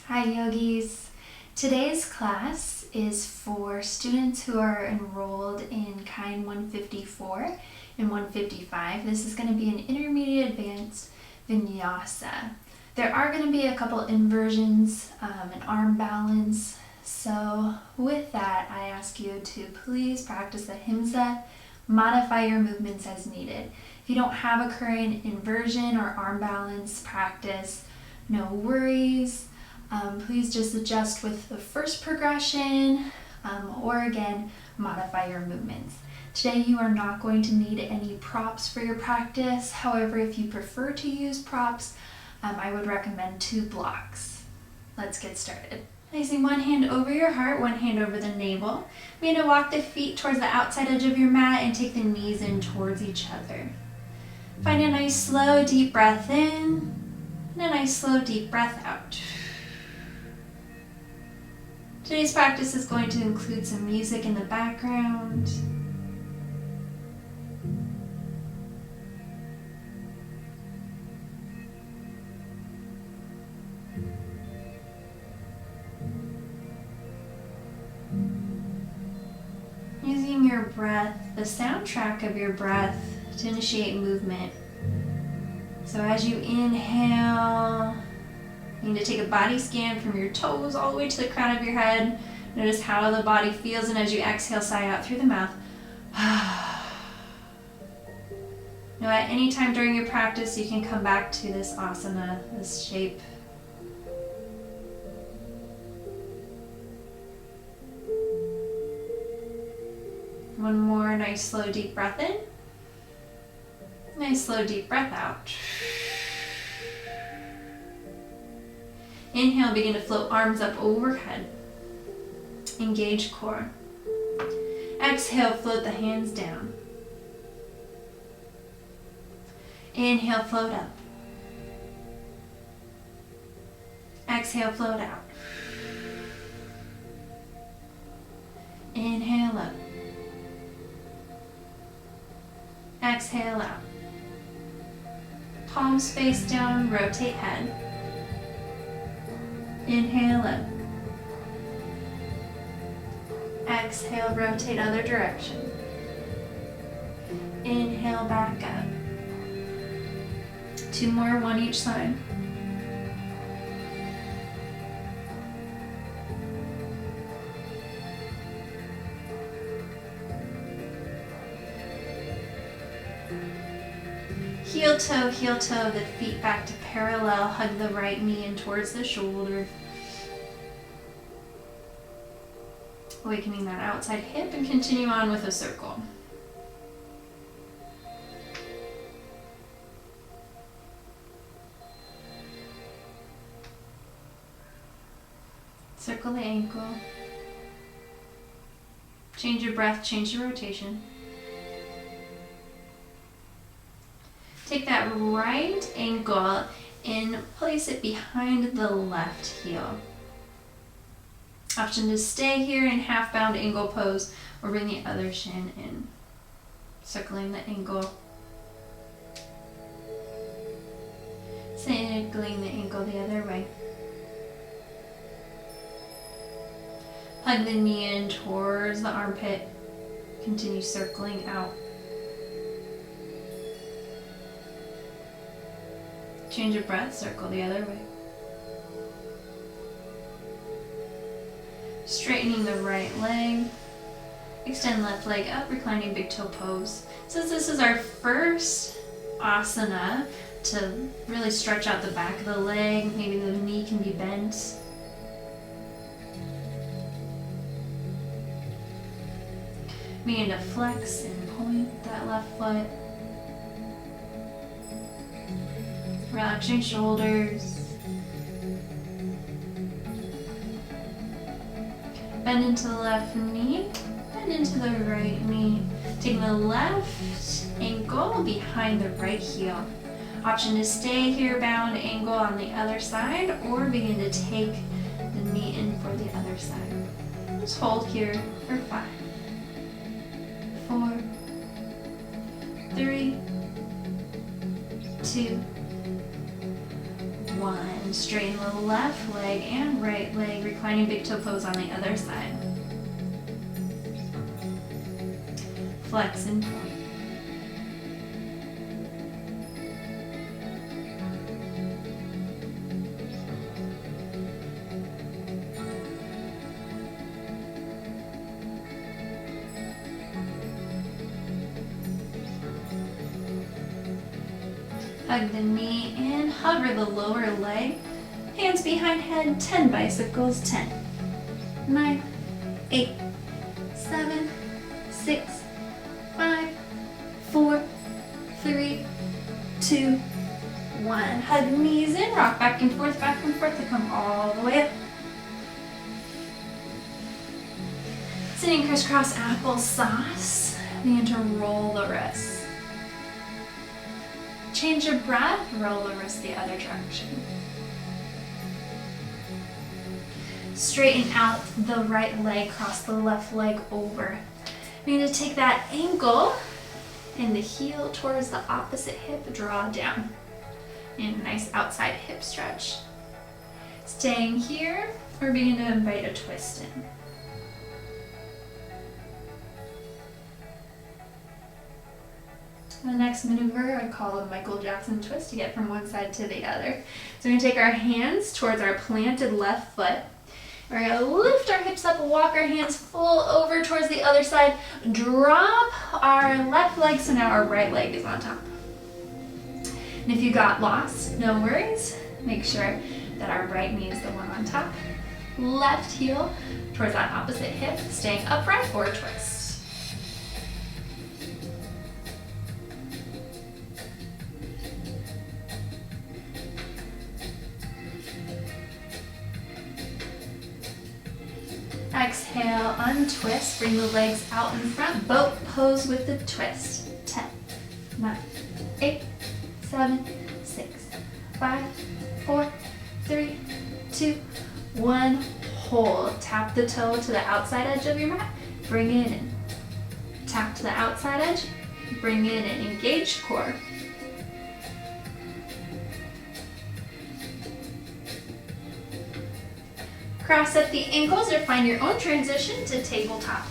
Hi yogis! Today's class is for students who are enrolled in KINE 154 and 155. This is going to be an intermediate advanced Vinyasa. There are going to be a couple inversions, an arm balance. So with that, I ask you to please practice the ahimsa, modify your movements as needed. If you don't have a current inversion or arm balance practice, no worries. Please just adjust with the first progression or again, modify your movements. Today you are not going to need any props for your practice. However, if you prefer to use props, I would recommend 2 blocks. Let's get started. Placing one hand over your heart, one hand over the navel. We're going to walk the feet towards the outside edge of your mat and take the knees in towards each other. Find a nice slow deep breath in and a nice slow deep breath out. Today's practice is going to include some music in the background. Using your breath, the soundtrack of your breath, to initiate movement. So as you inhale, you need to take a body scan from your toes all the way to the crown of your head. Notice how the body feels, and as you exhale, sigh out through the mouth. Now at any time during your practice, you can come back to this asana, this shape. One more nice slow deep breath in. Nice slow deep breath out. Inhale, begin to float arms up overhead. Engage core. Exhale, float the hands down. Inhale, float up. Exhale, float out. Inhale up. Exhale out. Palms face down, rotate head. Inhale up. Exhale, rotate other direction. Inhale, back up. 2 more, one each side. Heel toe, the feet back to parallel. Hug the right knee in towards the shoulder. Awakening that outside hip and continue on with a circle. Circle the ankle. Change your breath, change your rotation. Take that right ankle and place it behind the left heel. Option to stay here in half bound angle pose or bring the other shin in. Circling the ankle. Circling the ankle the other way. Hug the knee in towards the armpit. Continue circling out. Change your breath, circle the other way. Straightening the right leg. Extend left leg up, reclining big toe pose. Since this is our first asana, to really stretch out the back of the leg, maybe the knee can be bent. Begin to flex and point that left foot. Relax your shoulders. Bend into the left knee, bend into the right knee. Taking the left ankle behind the right heel. Option to stay here, bound angle on the other side, or begin to take the knee in for the other side. Just hold here for 5, 4, 3, 2, 1. Straighten the left leg and right leg, reclining big toe pose on the other side. Flex and point. Hug the knee and hover the lower leg. Hands behind head, 10 bicycles, 10, 9, 8, 7, 6, 5, 4, 3, 2, 1. Hug knees in, rock back and forth to come all the way up. Sitting crisscross applesauce. Begin to roll the wrists. Change your breath, roll the wrist the other direction. Straighten out the right leg, cross the left leg over. You're going to take that ankle and the heel towards the opposite hip, draw down. And a nice outside hip stretch. Staying here, we're beginning to invite a twist in. The next maneuver I call a Michael Jackson twist to get from one side to the other. So we're going to take our hands towards our planted left foot. We're going to lift our hips up, walk our hands full over towards the other side, drop our left leg so now our right leg is on top. And if you got lost, no worries. Make sure that our right knee is the one on top. Left heel towards that opposite hip, staying upright or twist. Exhale, untwist, bring the legs out in front, boat pose with the twist. 10, 9, 8, 7, 6, 5, 4, 3, 2, 1. Hold. Tap the toe to the outside edge of your mat, bring it in. Tap to the outside edge, bring it in. Engage core. Cross up the ankles or find your own transition to tabletop.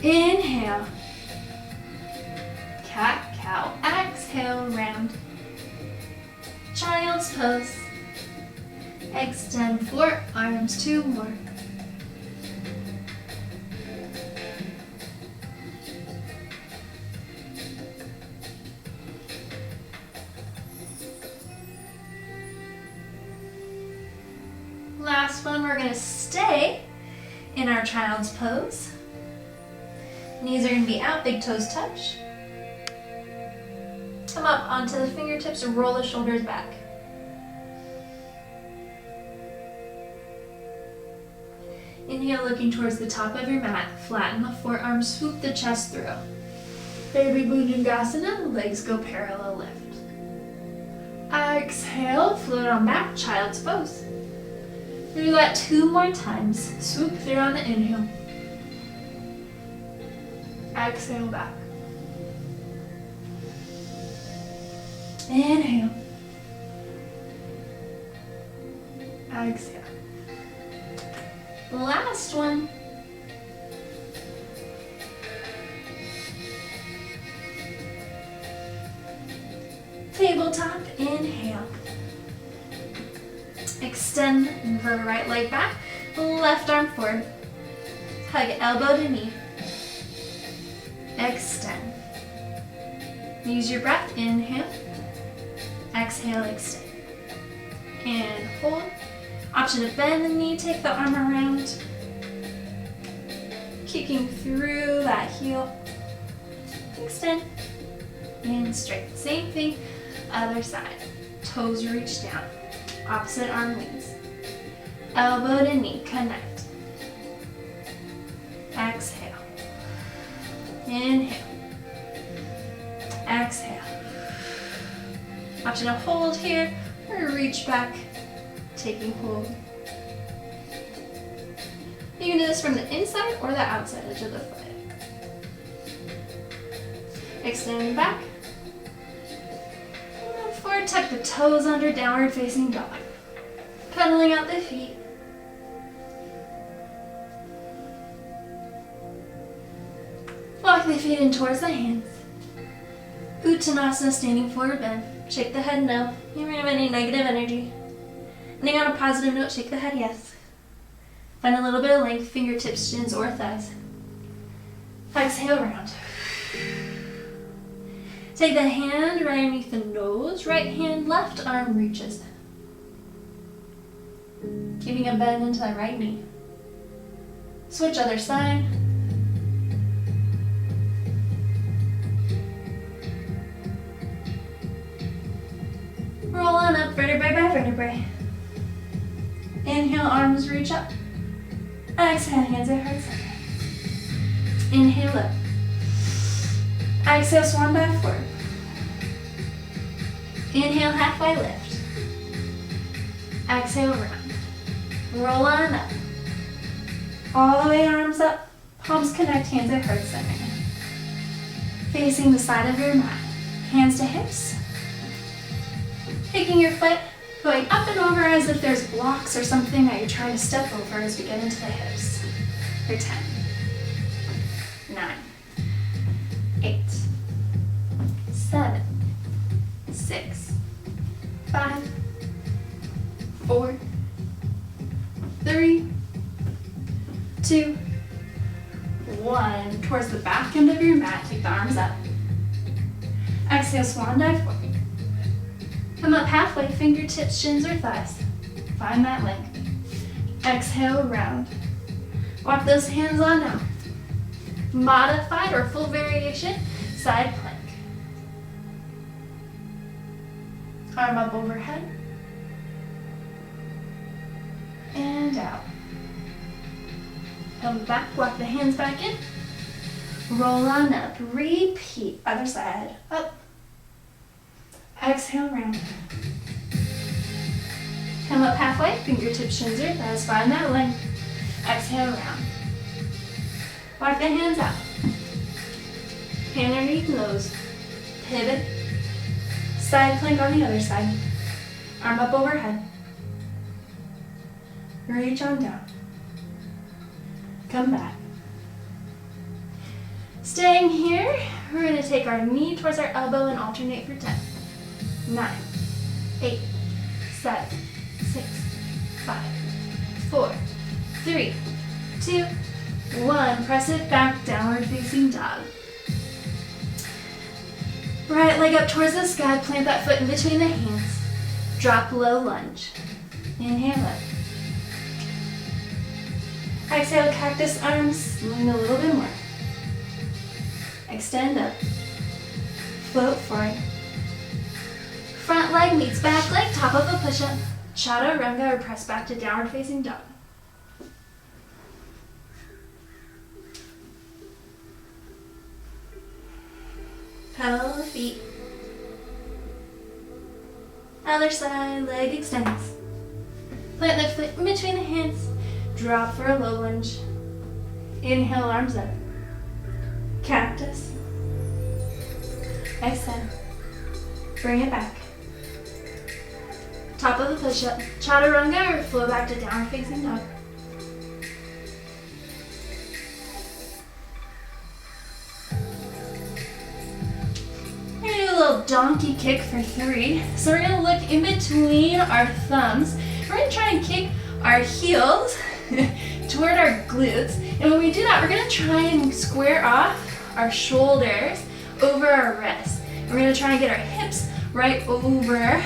Inhale. Cat-cow. Exhale, round. Child's pose. Extend forearms, 2 more. Last one, we're going to stay in our child's pose. Knees are going to be out, big toes touch. Come up onto the fingertips and roll the shoulders back. Inhale, looking towards the top of your mat. Flatten the forearms, swoop the chest through. Baby Bhujangasana, legs go parallel lift. Exhale, float on back, child's pose. Do that 2 more times. Swoop through on the inhale. Exhale back. Inhale. Exhale. Last one. Tabletop, inhale. Extend the right leg back, left arm forward. Hug elbow to knee. Extend. Use your breath, inhale. Exhale, extend. And hold. Option to bend the knee, take the arm around. Kicking through that heel. Extend. And straight. Same thing, other side. Toes reach down. Opposite arm leans. Elbow to knee, connect. Exhale. Inhale. Exhale. Option to hold here or reach back, taking hold. You can do this from the inside or the outside edge of the foot. Extend back. or tuck the toes under, downward facing dog. Pedaling out the feet. Walk the feet in towards the hands. Uttanasana, standing forward bend. Shake the head no. You remove any negative energy. Ending on a positive note, shake the head yes. Find a little bit of length, fingertips, shins, or thighs. Exhale, round. Take the hand right underneath the nose, right hand, left arm reaches. Keeping a bend into the right knee. Switch other side. Roll on up, vertebrae by vertebrae. Inhale, arms reach up. Exhale, hands at heart center. Inhale up. Exhale, swan dive forward. Inhale, halfway lift. Exhale, round. Roll on up. All the way, arms up. Palms connect, hands at heart center. Facing the side of your mat. Hands to hips. Taking your foot, going up and over as if there's blocks or something that you're trying to step over as we get into the hips. For 10, 9, 8, 7, 6, 5, 4, 3, 2, 1. Towards the back end of your mat, take the arms up. Exhale, swan dive forward. Come up halfway, fingertips, shins, or thighs. Find that length. Exhale, round. Walk those hands on out. Modified or full variation, side plank. Arm up overhead. And out. Come back, walk the hands back in. Roll on up, repeat, other side, up. Exhale, round. Come up halfway, fingertips, shins, or thighs, find that length. Exhale, round. Walk the hands out. Hand underneath nose. Pivot. Side plank on the other side. Arm up overhead. Reach on down. Come back. Staying here, we're going to take our knee towards our elbow and alternate for 10. 9, 8, 7, 6, 5, 4, 3, 2, 1. Press it back, downward facing dog. Right leg up towards the sky, plant that foot in between the hands. Drop low lunge. Inhale up. Exhale, cactus arms, lean a little bit more. Extend up. Float forward. Front leg meets back leg, top of a push-up. Chaturanga, or press back to downward facing dog. Pedal the feet. Other side, leg extends. Plant the foot in between the hands. Drop for a low lunge. Inhale, arms up. Cactus. Exhale. Bring it back. Top of the push-up. Chaturanga, or flow back to downward facing dog. We're gonna do a little donkey kick for 3. So we're gonna look in between our thumbs. We're gonna try and kick our heels toward our glutes. And when we do that, we're gonna try and square off our shoulders over our wrists. We're gonna try and get our hips right over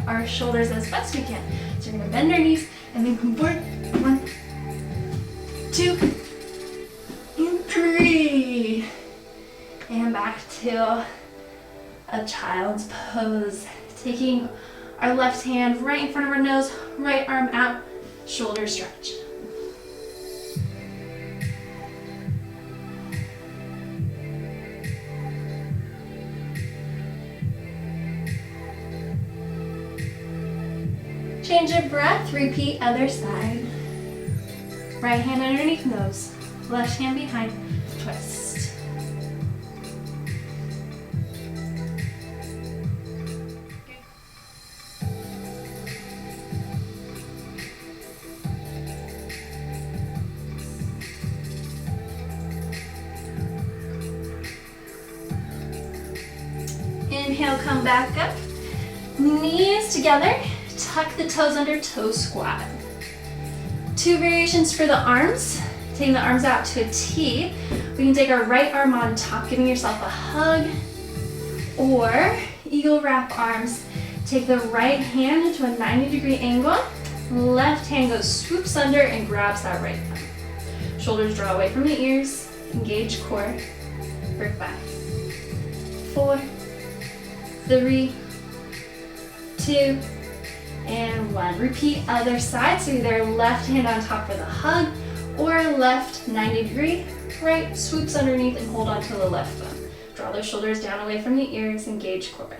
our shoulders as best we can. So we're gonna bend our knees and then come forward. 1, 2, and 3. And back to a child's pose. Taking our left hand right in front of our nose, right arm out, shoulder stretch. Change of breath, repeat other side. Right hand underneath nose, left hand behind, twist. Inhale, come back up. Knees together, tuck the toes under, toe squat. 2 variations for the arms. Taking the arms out to a T. We can take our right arm on top, giving yourself a hug. Or eagle wrap arms. Take the right hand into a 90-degree angle. Left hand goes, swoops under and grabs that right thumb. Shoulders draw away from the ears. Engage core for 5, 4, 3, 2, and 1. Repeat other side, so either left hand on top for the hug, or left 90-degree, right swoops underneath and hold on to the left thumb. Draw those shoulders down away from the ears, engage core.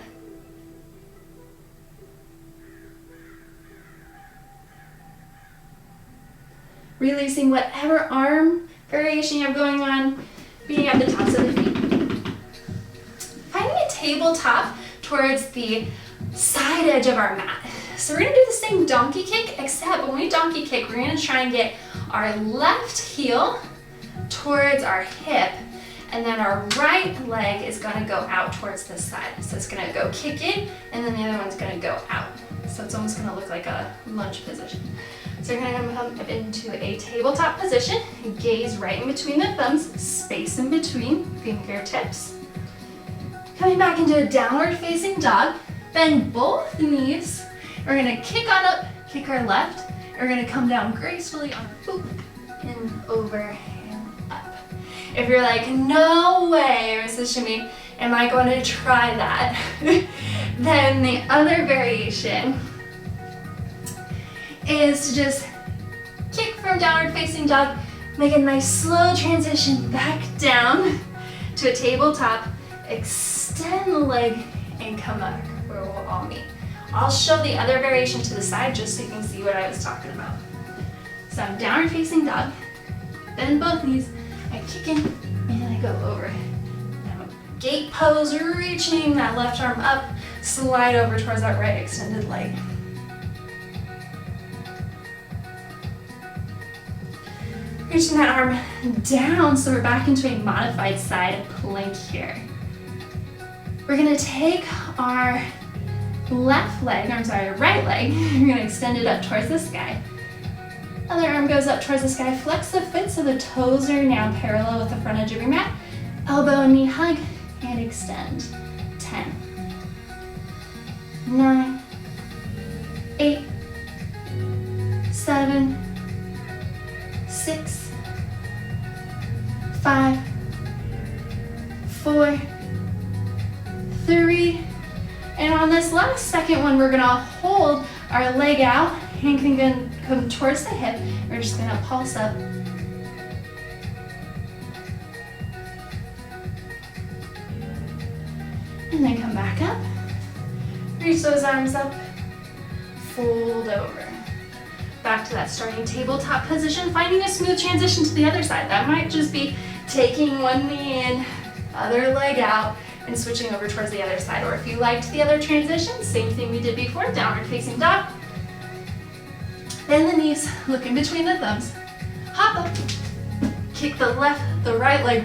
Releasing whatever arm variation you have going on, beating up the tops of the feet. Finding a tabletop towards the side edge of our mat. So we're gonna do the same donkey kick, except when we donkey kick, we're gonna try and get our left heel towards our hip, and then our right leg is gonna go out towards the side. So it's gonna go kick in, and then the other one's gonna go out. So it's almost gonna look like a lunge position. So you're gonna come up into a tabletop position, gaze right in between the thumbs, space in between fingertips. Coming back into a downward facing dog, bend both knees. We're gonna kick on up, kick our left. We're gonna come down gracefully on boop, and over and up. If you're like, no way, Mrs. Shimmy, am I going to try that? Then the other variation is to just kick from downward facing dog, make a nice slow transition back down to a tabletop, extend the leg, and come back where we'll all meet. I'll show the other variation to the side just so you can see what I was talking about. So I'm downward facing dog, bend both knees, I kick in, and I go over. Now gate pose, reaching that left arm up, slide over towards that right extended leg. Reaching that arm down, so we're back into a modified side plank here. We're gonna take our right leg, we're gonna extend it up towards the sky. Other arm goes up towards the sky, flex the foot so the toes are now parallel with the front edge of your mat. Elbow and knee hug, and extend. 10, 9, 8, 7, 6, 5, 4, 3, and on this last second one, we're gonna hold our leg out, hand can come towards the hip. We're just gonna pulse up. And then come back up. Reach those arms up, fold over. Back to that starting tabletop position, finding a smooth transition to the other side. That might just be taking one knee in, other leg out, and switching over towards the other side. Or if you liked the other transition, same thing we did before, downward facing dog. Bend the knees, look in between the thumbs, hop up, kick the right leg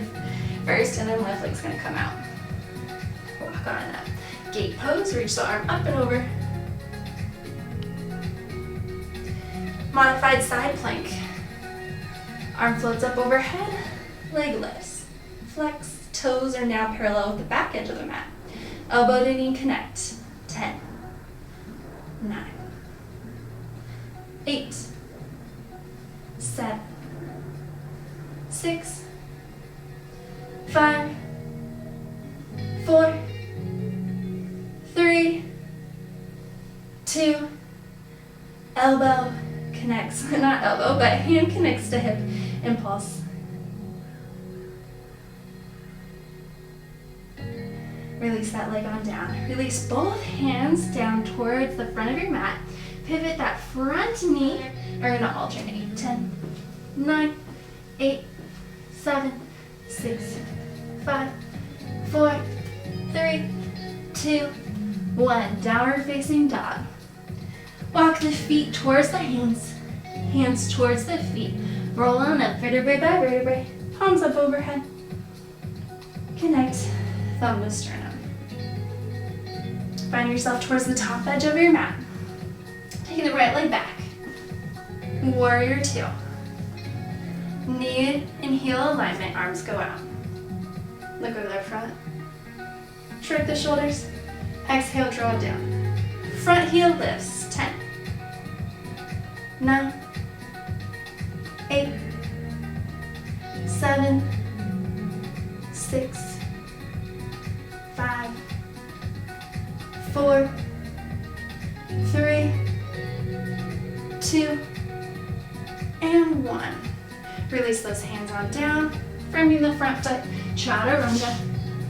first, and then left leg's gonna come out. Walk on up. Gate pose, reach the arm up and over. Modified side plank. Arm floats up overhead, leg lifts. Flex, toes are now parallel with the back edge of the mat. Elbow to knee connect. 10, 9, 8, 7, 6, 5, 4, 3, 2, elbow connects, not elbow, but hand connects to hip, and pulse. Release that leg on down. Release both hands down towards the front of your mat. Pivot that front knee. We're gonna alternate. 10, 9, 8, 7, 6, 5, 4, 3, 2, 1. Downward facing dog. Walk the feet towards the hands. Hands towards the feet. Roll on up, vertebrae by vertebrae. Palms up overhead. Connect, thumb to sternum. Find yourself towards the top edge of your mat. Taking the right leg back. Warrior two. Knee and heel alignment, arms go out. Look over the front. Shrug the shoulders. Exhale, draw it down. Front heel lifts. 10, 9, 8, 7, 6, 5, 4, 3, 2, and 1. Release those hands on down, framing the front foot, chaturanga,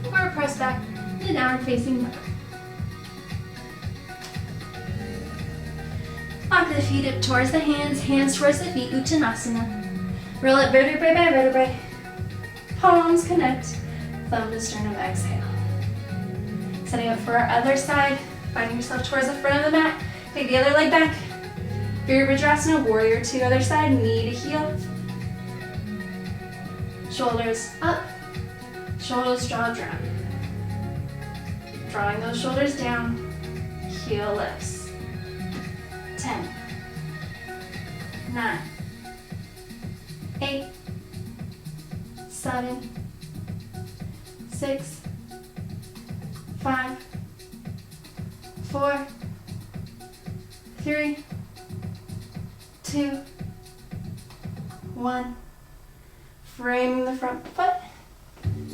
or press back to downward facing dog. Lock the feet up towards the hands, hands towards the feet, Uttanasana. Roll it vertebrae by vertebrae. Palms connect, thumb to sternum, exhale. Setting up for our other side, finding yourself towards the front of the mat. Take the other leg back. Virabhadrasana, warrior two, other side, knee to heel. Shoulders up, shoulders draw down. Drawing those shoulders down, heel lifts. 10, 9, 8, 7, 6, 5, 4, 3, 2, 1. Framing the front foot,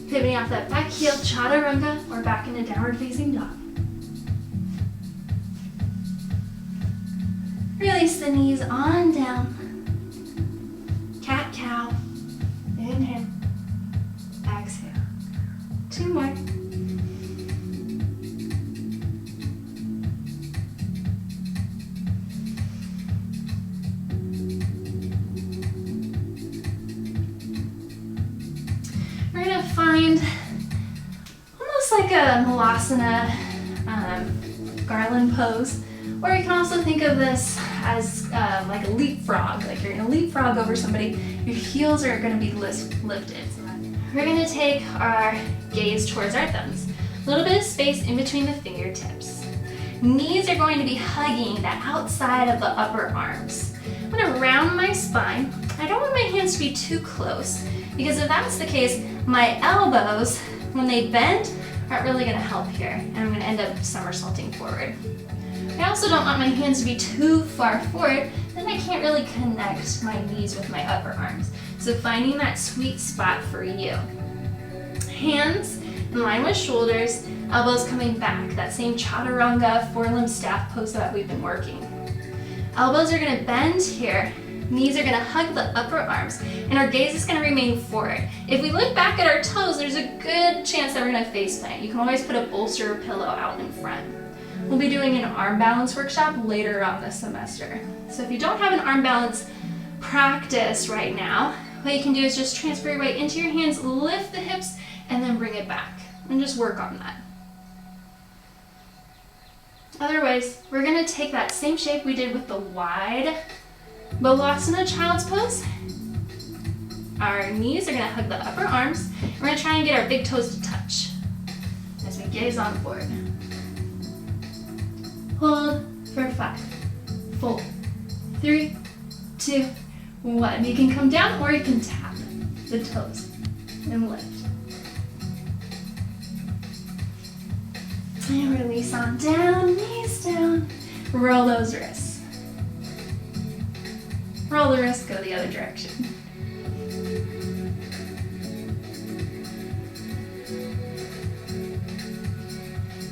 pivoting off that back heel, chaturanga, or back into downward facing dog. Release the knees on down. Cat cow. Inhale. Exhale. 2 more. We're going to find almost like a malasana garland pose, or you can also think of this as like a leapfrog, like you're going to leapfrog over somebody, your heels are going to be lifted. We're going to take our gaze towards our thumbs, a little bit of space in between the fingertips. Knees are going to be hugging the outside of the upper arms. I'm going to round my spine. I don't want my hands to be too close, because if that's the case, my elbows, when they bend, aren't really going to help here, and I'm going to end up somersaulting forward. I also don't want my hands to be too far forward, then I can't really connect my knees with my upper arms. So finding that sweet spot for you. Hands in line with shoulders, elbows coming back, that same chaturanga, four-limb staff pose that we've been working. Elbows are going to bend here. Knees are going to hug the upper arms, and our gaze is going to remain forward. If we look back at our toes, there's a good chance that we're going to face plant. You can always put a bolster or pillow out in front. We'll be doing an arm balance workshop later on this semester. So if you don't have an arm balance practice right now, what you can do is just transfer your weight into your hands, lift the hips, and then bring it back. And just work on that. Otherwise, we're going to take that same shape we did with the wide Balasana child's pose. Our knees are going to hug the upper arms. We're going to try and get our big toes to touch as we gaze on forward. Hold for 5, 4, 3, 2, 1. You can come down or you can tap the toes and lift. And release on down, knees down. Roll those wrists. Roll the wrists, go the other direction.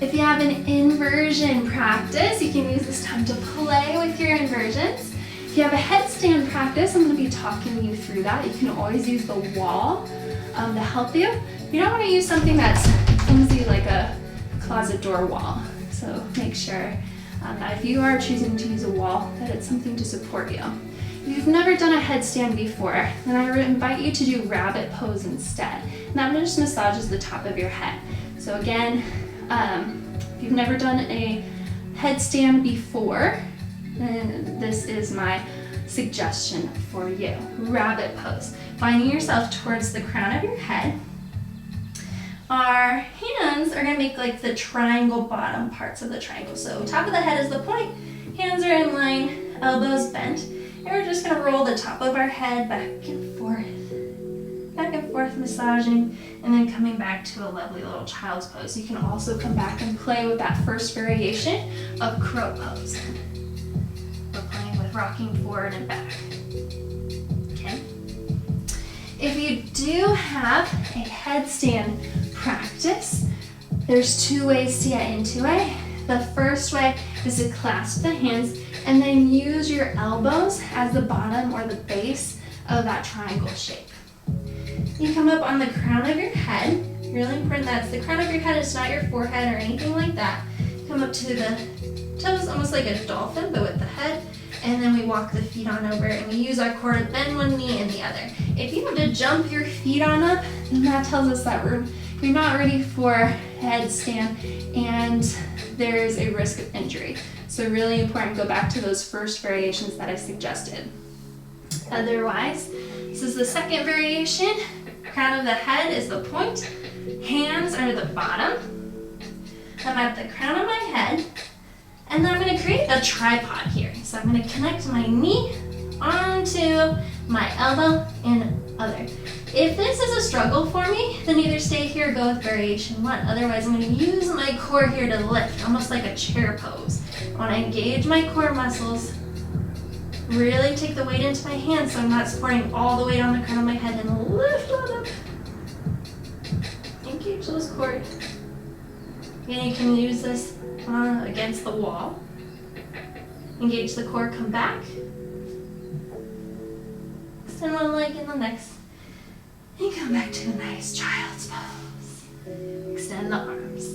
If you have an inversion practice, you can use this time to play with your inversions. If you have a headstand practice, I'm going to be talking you through that. You can always use the wall to help you. You don't want to use something that's flimsy like a closet door wall. So make sure that if you are choosing to use a wall, that it's something to support you. If you've never done a headstand before, then I would invite you to do rabbit pose instead. And that just massages the top of your head. So again, if you've never done a headstand before, then this is my suggestion for you. Rabbit pose. Finding yourself towards the crown of your head. our hands are gonna make like the triangle bottom parts of the triangle. So top of the head is the point, hands are in line, elbows bent, and we're just gonna roll the top of our head back and forth, massaging, and then coming back to a lovely little child's pose. You can also come back and play with that first variation of crow pose. We're playing with rocking forward and back. Okay. If you do have a headstand practice, there's two ways to get into it. The first way is to clasp the hands and then use your elbows as the bottom or the base of that triangle shape. You come up on the crown of your head. Really important, that's the crown of your head, it's not your forehead or anything like that. Come up to the toes, almost like a dolphin, but with the head. And then we walk the feet on over and we use our core to bend one knee and the other. If you have to jump your feet on up, then that tells us that you're not ready for headstand and there's a risk of injury. So really important, go back to those first variations that I suggested. Otherwise, this is the second variation. Crown of the head is the point, hands are the bottom. I'm at the crown of my head, and then I'm going to create a tripod here. So I'm going to connect my knee onto my elbow and other. If this is a struggle for me, then either stay here or go with variation one. Otherwise, I'm going to use my core here to lift, almost like a chair pose. I want to engage my core muscles, really take the weight into my hands so I'm not supporting all the weight on the crown of my head, and lift that up. Engage those core. Again, you can use this against the wall. Engage the core, come back. Extend one leg and the next. And come back to a nice child's pose. Extend the arms.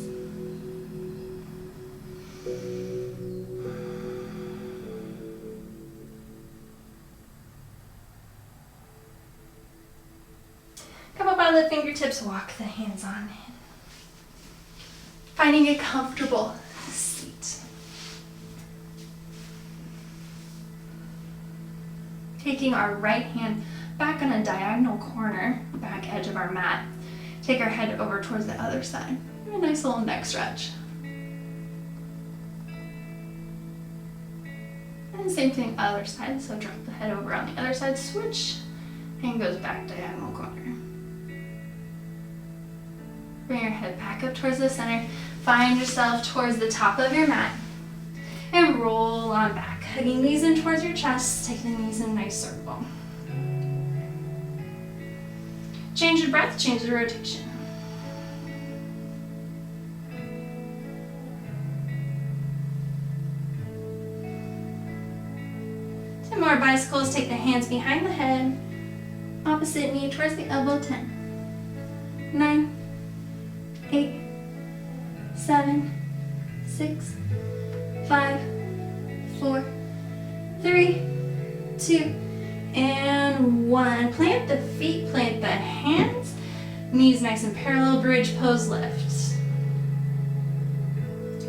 Come up on the fingertips, walk the hands on in. Finding a comfortable seat. Taking our right hand back on a diagonal corner, back edge of our mat. Take our head over towards the other side. A nice little neck stretch. And same thing other side, so drop the head over on the other side, switch, and goes back diagonal corner. Bring your head back up towards the center. Find yourself towards the top of your mat. And roll on back. Hugging knees in towards your chest. Take the knees in a nice circle. Change your breath, change the rotation. 10 more bicycles. Take the hands behind the head. Opposite knee towards the elbow. 10, 9, 8, 7, 6, 5, 4, 3, 2, and 1. Plant the feet, plant the hands. Knees nice and parallel, bridge pose, lift.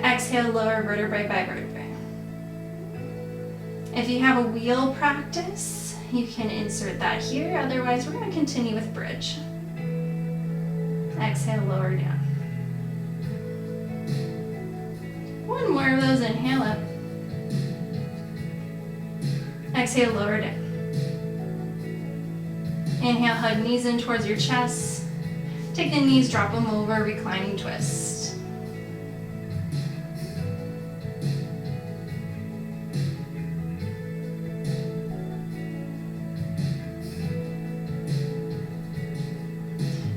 Exhale, lower vertebrae by vertebrae. If you have a wheel practice, you can insert that here. Otherwise, we're going to continue with bridge. Exhale, lower down. One more of those, inhale up. Exhale, lower down. Inhale, hug knees in towards your chest. Take the knees, drop them over, reclining twist.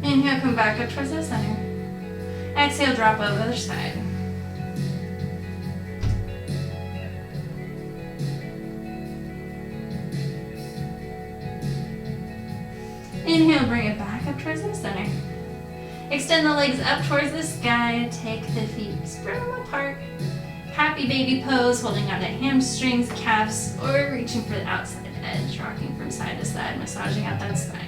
Inhale, come back up towards the center. Exhale, drop over the other side. Inhale, bring it back up towards the center. Extend the legs up towards the sky. Take the feet, spread them apart. Happy baby pose, holding on to hamstrings, calves, or reaching for the outside edge, rocking from side to side, massaging out that spine.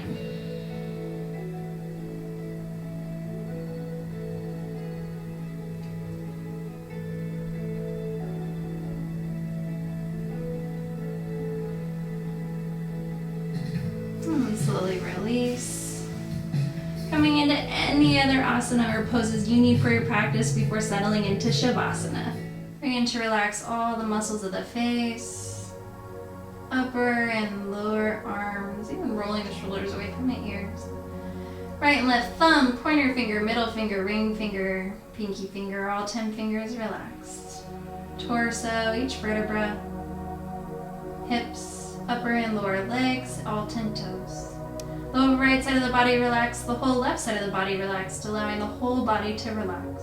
Slowly release. Coming into any other asana or poses you need for your practice before settling into Shavasana. Begin to relax all the muscles of the face, upper and lower arms, even rolling the shoulders away from the ears. Right and left thumb, pointer finger, middle finger, ring finger, pinky finger, all 10 fingers relaxed. Torso, each vertebra, hips, upper and lower legs, all 10 toes. Lower right side of the body relaxed, the whole left side of the body relaxed, allowing the whole body to relax.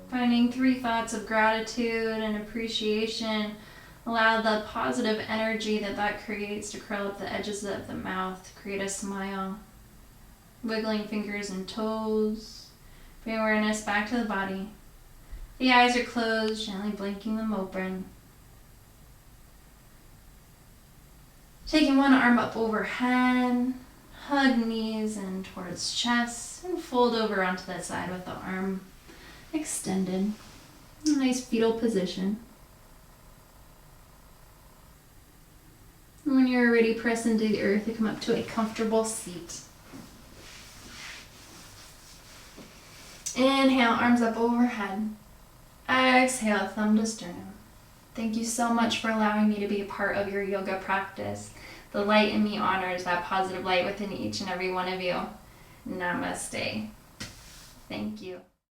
Finding 3 thoughts of gratitude and appreciation. Allow the positive energy that creates to curl up the edges of the mouth, create a smile. Wiggling fingers and toes. Bring awareness back to the body. The eyes are closed, gently blinking them open. Taking one arm up overhead, hug knees in towards chest, and fold over onto that side with the arm extended. A nice fetal position. And when you're ready, press into the earth and come up to a comfortable seat. Inhale, arms up overhead. Exhale, thumb to sternum. Thank you so much for allowing me to be a part of your yoga practice. The light in me honors that positive light within each and every one of you. Namaste. Thank you.